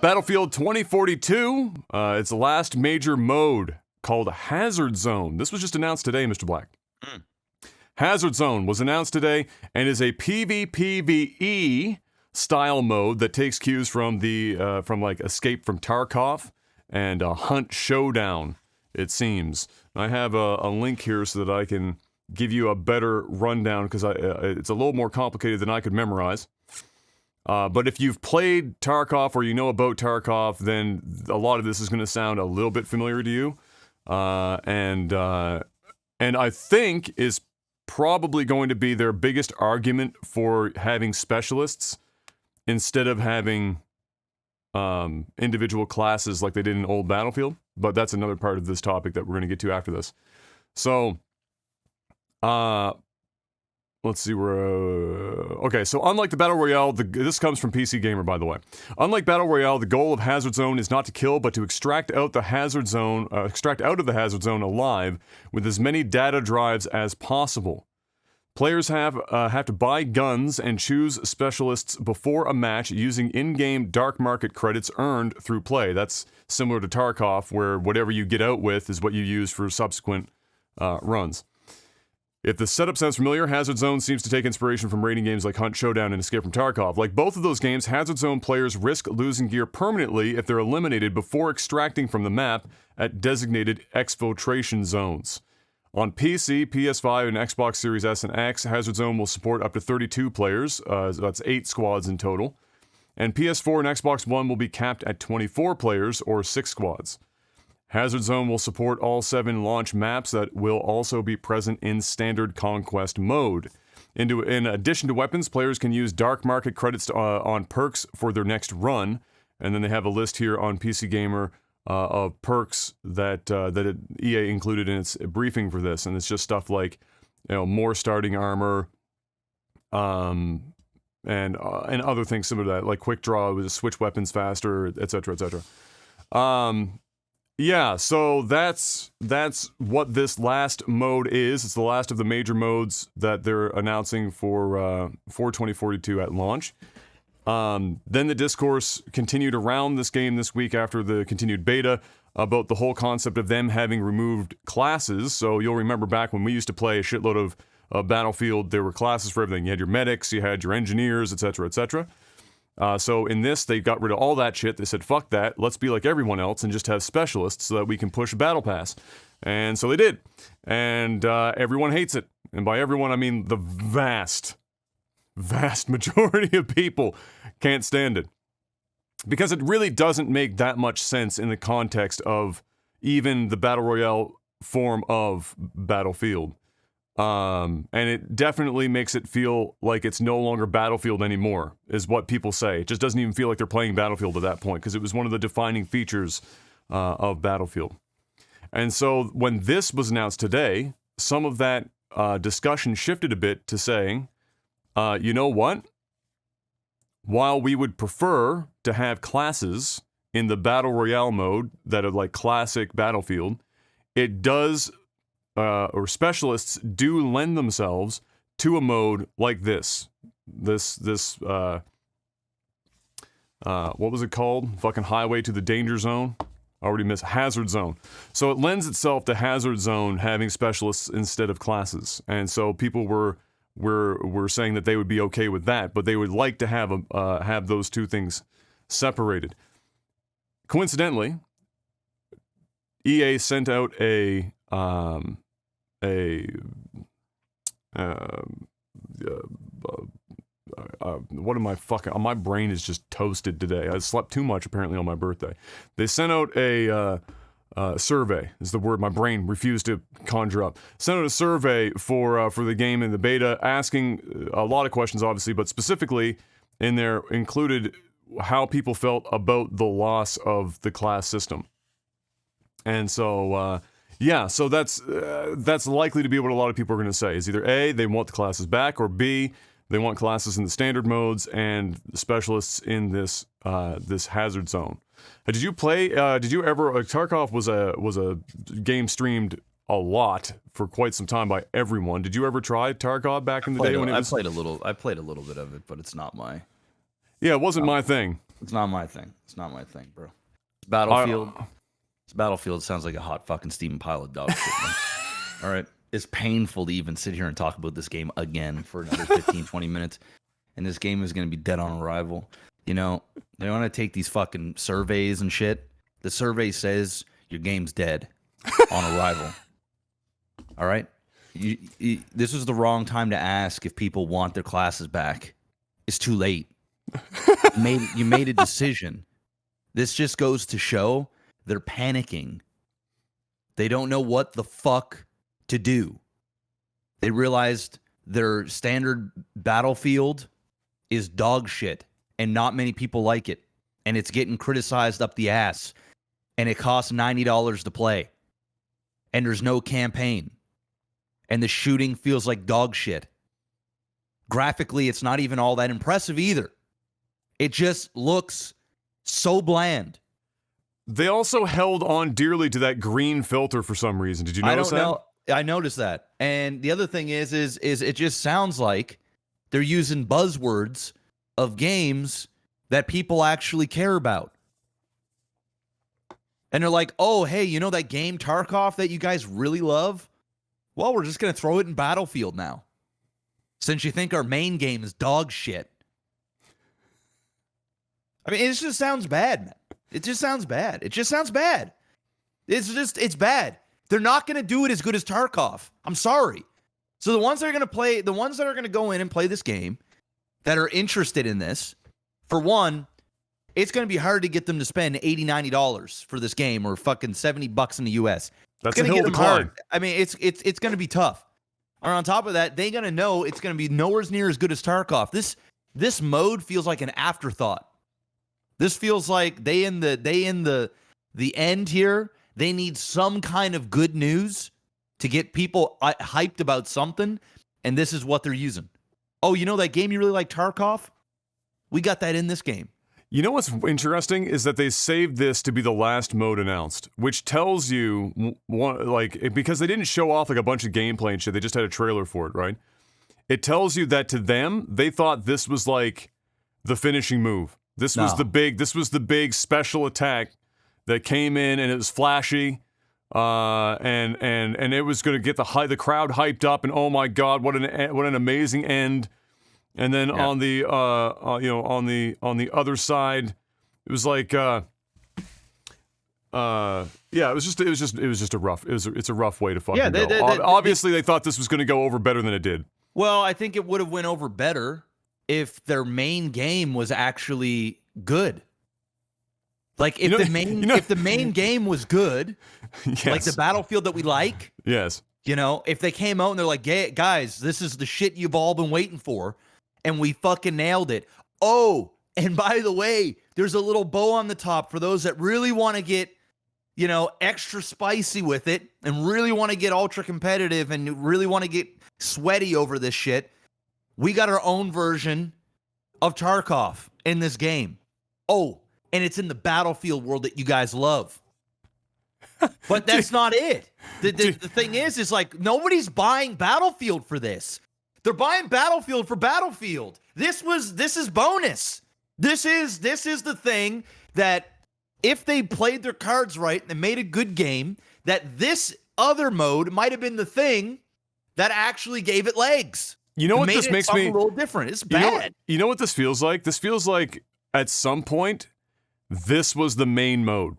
Battlefield 2042, its last major mode called Hazard Zone. This was just announced today, Mr. Black. Hazard Zone was announced today and is a PvPvE style mode that takes cues from like Escape from Tarkov and Hunt Showdown, it seems. I have a link here so that I can give you a better rundown because it's a little more complicated than I could memorize. But if you've played Tarkov or you know about Tarkov, then a lot of this is going to sound a little bit familiar to you. And I think is probably going to be their biggest argument for having specialists instead of having individual classes like they did in old Battlefield. But that's another part of this topic that we're going to get to after this. So, let's see where... okay, so unlike the Battle Royale, this comes from PC Gamer, by the way. Unlike Battle Royale, the goal of Hazard Zone is not to kill, but to extract out of the Hazard Zone alive with as many data drives as possible. Players have to buy guns and choose specialists before a match using in-game dark market credits earned through play. That's similar to Tarkov, where whatever you get out with is what you use for subsequent runs. If the setup sounds familiar, Hazard Zone seems to take inspiration from raiding games like Hunt Showdown and Escape from Tarkov. Like both of those games, Hazard Zone players risk losing gear permanently if they're eliminated before extracting from the map at designated exfiltration zones. On PC, PS5, and Xbox Series S and X, Hazard Zone will support up to 32 players, that's 8 squads in total. And PS4 and Xbox One will be capped at 24 players, or 6 squads. Hazard Zone will support all 7 launch maps that will also be present in standard conquest mode. In addition to weapons, players can use dark market credits on perks for their next run, and then they have a list here on PC Gamer of perks that EA included in its briefing for this, and it's just stuff like, more starting armor, and other things similar to that, like quick draw with switch weapons faster, etc., etc. Yeah, so that's what this last mode is. It's the last of the major modes that they're announcing for 2042 at launch. Then the discourse continued around this game this week after the continued beta about the whole concept of them having removed classes. So you'll remember back when we used to play a shitload of Battlefield, there were classes for everything. You had your medics, you had your engineers, etc., etc. So in this, they got rid of all that shit. They said, fuck that, let's be like everyone else and just have specialists so that we can push Battle Pass. And so they did. And everyone hates it. And by everyone, I mean the vast majority of people can't stand it. Because it really doesn't make that much sense in the context of even the Battle Royale form of Battlefield. And it definitely makes it feel like it's no longer Battlefield anymore, is what people say. It just doesn't even feel like they're playing Battlefield at that point, because it was one of the defining features of Battlefield. And so when this was announced today, some of that discussion shifted a bit to saying, you know what? While we would prefer to have classes in the Battle Royale mode that are like classic Battlefield, it does... or specialists do lend themselves to a mode like this. What was it called? Fucking Highway to the Danger Zone? Already missed. Hazard Zone. So it lends itself to Hazard Zone having specialists instead of classes. And so people were saying that they would be okay with that, but they would like to have those two things separated. Coincidentally, EA sent out what am I fucking... my brain is just toasted today. I slept too much apparently on my birthday. They sent out a survey, is the word my brain refused to conjure up. Sent out a survey for the game in the beta, asking a lot of questions obviously, but specifically in there included how people felt about the loss of the class system. And so... yeah, so that's likely to be what a lot of people are going to say. Is either A, they want the classes back, or B, they want classes in the standard modes and specialists in this Hazard Zone. Did you play? Did you ever? Tarkov was a game streamed a lot for quite some time by everyone. Did you ever try Tarkov back in the day when it was? I played a little bit of it, but it's not my. Yeah, it wasn't my thing. It's not my thing. It's not my thing, bro. Battlefield. Battlefield sounds like a hot fucking steaming pile of dog shit, man. All right. It's painful to even sit here and talk about this game again for another 15, 20 minutes. And this game is going to be dead on arrival. You know, they want to take these fucking surveys and shit. The survey says your game's dead on arrival. All right? This was the wrong time to ask if people want their classes back. It's too late. You made a decision. This just goes to show they're panicking. They don't know what the fuck to do. They realized their standard Battlefield is dog shit and not many people like it. And it's getting criticized up the ass. And it costs $90 to play. And there's no campaign. And the shooting feels like dog shit. Graphically, it's not even all that impressive either. It just looks so bland. They also held on dearly to that green filter for some reason. Did you notice that? I don't know. I noticed that. And the other thing is it just sounds like they're using buzzwords of games that people actually care about. And they're like, oh, hey, you know that game Tarkov that you guys really love? Well, we're just going to throw it in Battlefield now. Since you think our main game is dog shit. I mean, it just sounds bad, man. It just sounds bad. It just sounds bad. It's bad. They're not going to do it as good as Tarkov. I'm sorry. So the ones that are going to play, the ones that are going to go in and play this game that are interested in this, for one, it's going to be hard to get them to spend $80, $90 for this game or fucking $70 in the US. That's a hill to climb. I mean, it's going to be tough. Or on top of that, they're going to know it's going to be nowhere near as good as Tarkov. This mode feels like an afterthought. This feels like they in the end here. They need some kind of good news to get people hyped about something, and this is what they're using. Oh, you know that game you really like, Tarkov? We got that in this game. You know what's interesting is that they saved this to be the last mode announced, which tells you, because they didn't show off like a bunch of gameplay and shit, they just had a trailer for it, right? It tells you that to them, they thought this was like the finishing move. This was the big special attack that came in, and it was flashy, and it was going to get the crowd hyped up, and oh my god, what an amazing end. And then on the other side, it was like it was a rough way to fucking go. Obviously, they thought this was going to go over better than it did. Well, I think it would have went over better if their main game was actually good. Like if the main game was good, yes. Like the Battlefield that we like. Yes. You know, if they came out and they're like, guys, this is the shit you've all been waiting for, and we fucking nailed it. Oh, and by the way, there's a little bow on the top for those that really want to get, extra spicy with it and really want to get ultra competitive and really want to get sweaty over this shit. We got our own version of Tarkov in this game. Oh, and it's in the Battlefield world that you guys love. But that's not it. The thing is like nobody's buying Battlefield for this. They're buying Battlefield for Battlefield. This is bonus. This is the thing that if they played their cards right and made a good game, that this other mode might have been the thing that actually gave it legs. You know what this makes me a little different. It's bad. You know what this feels like? This feels like at some point this was the main mode.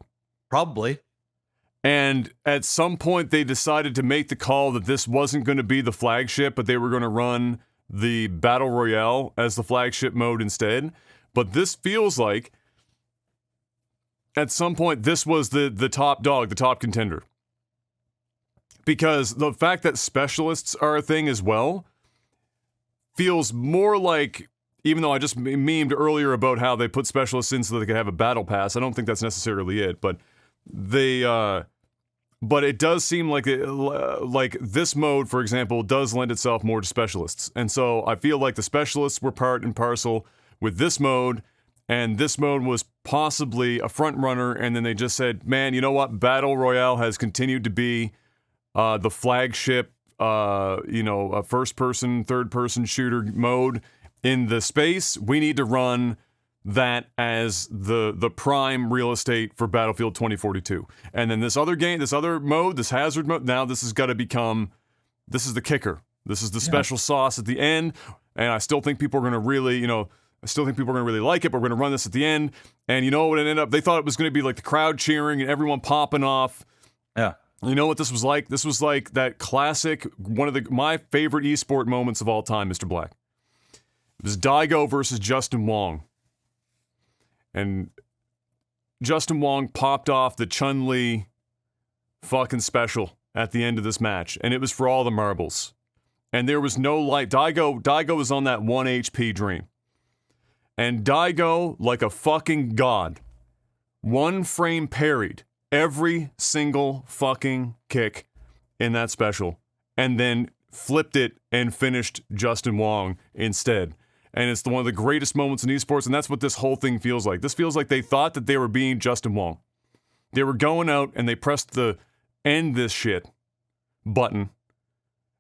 Probably. And at some point they decided to make the call that this wasn't going to be the flagship, but they were going to run the Battle Royale as the flagship mode instead. But this feels like at some point this was the top dog, the top contender. Because the fact that specialists are a thing as well feels more like, even though I just memed earlier about how they put specialists in so that they could have a battle pass, I don't think that's necessarily it, but but it does seem like this mode, for example, does lend itself more to specialists. And so I feel like the specialists were part and parcel with this mode, and this mode was possibly a front runner, and then they just said, man, you know what? Battle Royale has continued to be the flagship, a first-person, third-person shooter mode in the space. We need to run that as the prime real estate for Battlefield 2042. And then this other game, this other mode, this hazard mode, now this has got to become, this is the kicker. This is the special sauce at the end. And I still think people are going to really, like it, but we're going to run this at the end. And you know what it ended up? They thought it was going to be like the crowd cheering and everyone popping off. Yeah. You know what this was like? This was like that classic, one of my favorite esport moments of all time, Mr. Black. It was Daigo versus Justin Wong. And Justin Wong popped off the Chun-Li fucking special at the end of this match. And it was for all the marbles. And there was no light. Daigo was on that 1 HP dream. And Daigo, like a fucking god, one frame parried every single fucking kick in that special. And then flipped it and finished Justin Wong instead. And it's one of the greatest moments in esports, and that's what this whole thing feels like. This feels like they thought that they were being Justin Wong. They were going out and they pressed the end this shit button,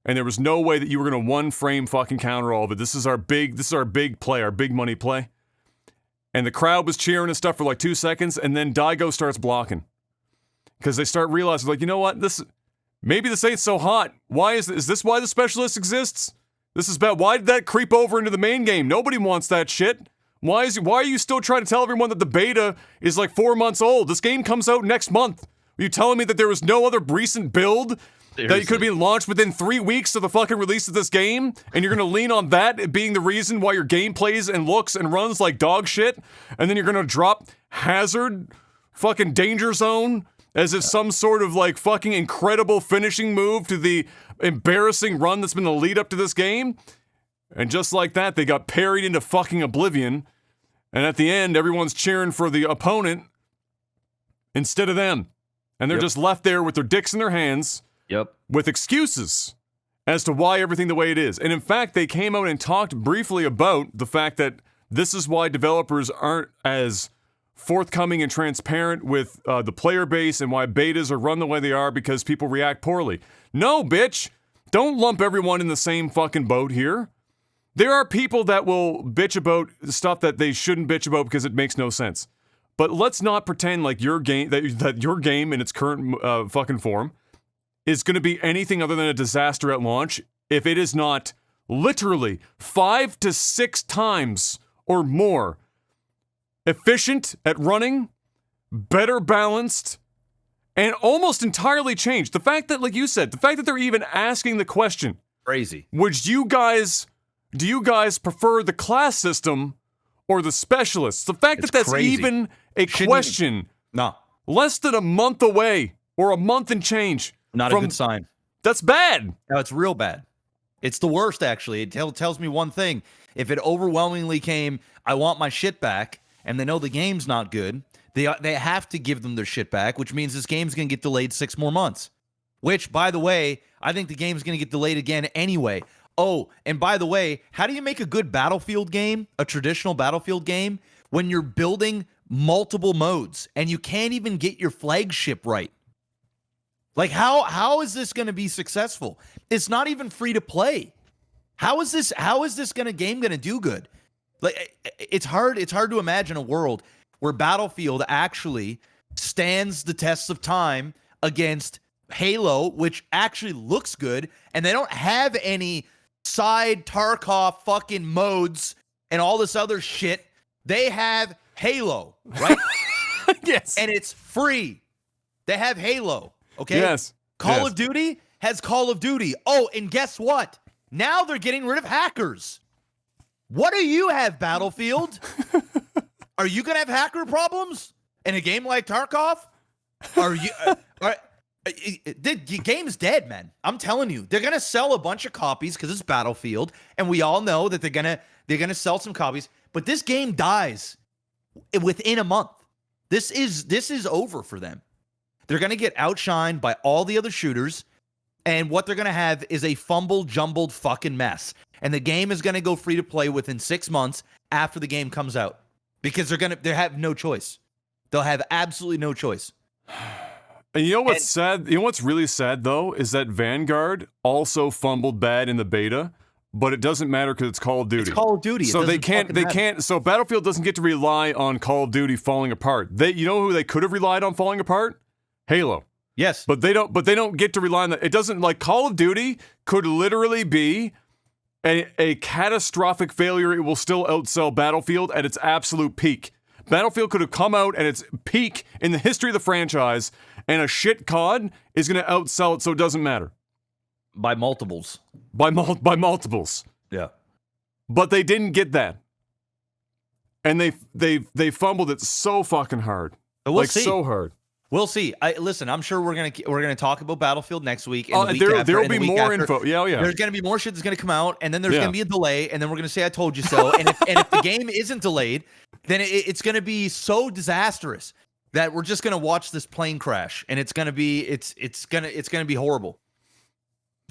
and there was no way that you were going to one frame fucking counter all of it. This is our big play, our big money play. And the crowd was cheering and stuff for like 2 seconds, and then Daigo starts blocking. Because they start realizing, like, you know what, maybe this ain't so hot. Why is this why the specialist exists? This is bad. Why did that creep over into the main game? Nobody wants that shit. Why are you still trying to tell everyone that the beta is like 4 months old? This game comes out next month. Are you telling me that there was no other recent build that could be launched within 3 weeks of the fucking release of this game? And you're going to lean on that being the reason why your game plays and looks and runs like dog shit? And then you're going to drop Hazard, fucking Danger Zone, as if some sort of like fucking incredible finishing move to the embarrassing run that's been the lead up to this game. And just like that, they got parried into fucking oblivion. And at the end, everyone's cheering for the opponent instead of them. And they're just left there with their dicks in their hands with excuses as to why everything the way it is. And in fact, they came out and talked briefly about the fact that this is why developers aren't as forthcoming and transparent with the player base and why betas are run the way they are because people react poorly. No, bitch! Don't lump everyone in the same fucking boat here. There are people that will bitch about stuff that they shouldn't bitch about because it makes no sense. But let's not pretend like your game, that your game in its current fucking form is going to be anything other than a disaster at launch if it is not literally 5 to 6 times or more efficient at running, better balanced, and almost entirely changed. The fact that, like you said, the fact that they're even asking the question, crazy. Do you guys prefer the class system or the specialists? The fact that that's crazy. even a question, No, less than a month away or a month and change. not a good sign. That's bad. No, it's real bad. It's the worst, actually. It tells me one thing. If it overwhelmingly came, I want my shit back, and they know the game's not good, they have to give them their shit back, which means this game's going to get delayed 6 more months. Which, by the way, I think the game's going to get delayed again anyway. Oh, and by the way, how do you make a good Battlefield game, a traditional Battlefield game, when you're building multiple modes and you can't even get your flagship right? Like, how is this going to be successful? It's not even free to play. How is this game going to do good? Like, it's hard to imagine a world where Battlefield actually stands the test of time against Halo, which actually looks good, and they don't have any side Tarkov fucking modes and all this other shit. They have Halo, right? Yes. And it's free. They have Halo, okay? Yes. Call of Duty has Call of Duty. Oh, and guess what? Now they're getting rid of hackers. What do you have, Battlefield? Are you going to have hacker problems in a game like Tarkov? Are you... the game's dead, man. I'm telling you. They're going to sell a bunch of copies because it's Battlefield, and we all know that they're going to sell some copies, but this game dies within a month. This is over for them. They're going to get outshined by all the other shooters, and what they're going to have is a fumbled, jumbled fucking mess. And the game is going to go free to play within 6 months after the game comes out because they have no choice. They'll have absolutely no choice. And you know what's sad? You know what's really sad though is that Vanguard also fumbled bad in the beta but it doesn't matter because it's Call of Duty. It's Call of Duty. So they can't. So Battlefield doesn't get to rely on Call of Duty falling apart. You know who they could have relied on falling apart? Halo. Yes, but they don't get to rely on that. It doesn't, like, Call of Duty could literally be a catastrophic failure. It will still outsell Battlefield at its absolute peak. Battlefield could have come out at its peak in the history of the franchise, and a shit COD is going to outsell it, so it doesn't matter. By multiples. By multiples. Yeah. But they didn't get that. And they fumbled it so fucking hard. We'll see. So hard. We'll see. Listen, I'm sure we're gonna talk about Battlefield next week. And the week after, there'll and the be week more after. info. Yeah, yeah. There's gonna be more shit that's gonna come out, and then there's gonna be a delay, and then we're gonna say I told you so. And if the game isn't delayed, then it's gonna be so disastrous that we're just gonna watch this plane crash, and it's gonna be horrible.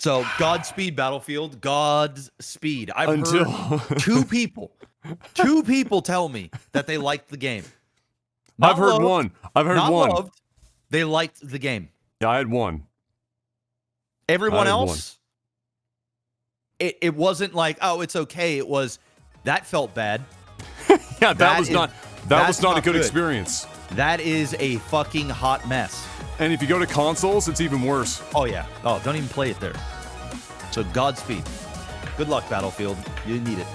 So Godspeed, Battlefield. Godspeed. I've heard two people tell me that they liked the game. I've heard one. Loved, they liked the game. Yeah, I had one. Everyone else, it wasn't like, oh, it's okay. It was, that felt bad. Yeah, that was not a good experience. That is a fucking hot mess. And if you go to consoles, it's even worse. Oh, yeah. Oh, don't even play it there. So Godspeed. Good luck, Battlefield. You need it.